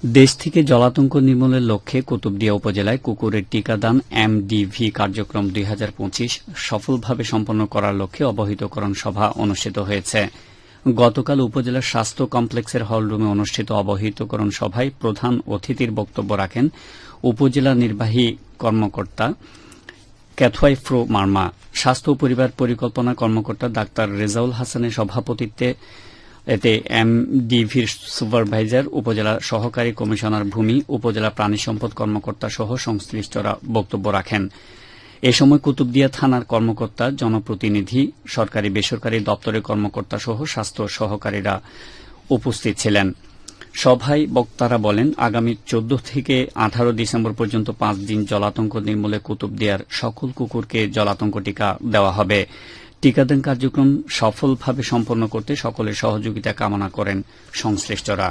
দেশ থেকে জলাতঙ্ক নির্মূলের লক্ষ্যে কুতুবদিয়া উপজেলায় কুকুরের টিকাদান এমডিভি কার্যক্রম 2025 সফলভাবে সম্পন্ন করার লক্ষ্যে অবহিতকরণ সভা অনুষ্ঠিত হয়েছে। গতকাল উপজেলার স্বাস্থ্য কমপ্লেক্সের হলরুমে অনুষ্ঠিত অবহিতকরণ সভায় প্রধান অতিথির বক্তব্য রাখেন উপজেলা নির্বাহী কর্মকর্তা ক্যাথওয়াইফ্রো মার্মা। স্বাস্থ্য ও পরিবার পরিকল্পনা কর্মকর্তা ডাক্তার রেজাউল হাসানের সভাপতিত্বে এতে এমডিভির সুপারভাইজার, উপজেলা সহকারী কমিশনার ভূমি, উপজেলা প্রাণী সম্পদ কর্মকর্তা সহ সংশ্লিষ্টরা বক্তব্য রাখেন। এ সময় কুতুবদিয়া থানার কর্মকর্তা, জনপ্রতিনিধি, সরকারি বেসরকারি দপ্তরের কর্মকর্তা সহ স্বাস্থ্য সহকারীরা উপস্থিত ছিলেন। সভায় বক্তারা বলেন, আগামী 14 থেকে 18 ডিসেম্বর পর্যন্ত 5 দিন জলাতঙ্ক নির্মূলে কুতুবদিয়ার সকল কুকুরকে জলাতঙ্ক টিকা দেওয়া হবে। টিকাদান কার্যক্রম সফলভাবে সম্পন্ন করতে সকলের সহযোগিতা কামনা করেন সংশ্লিষ্টরা।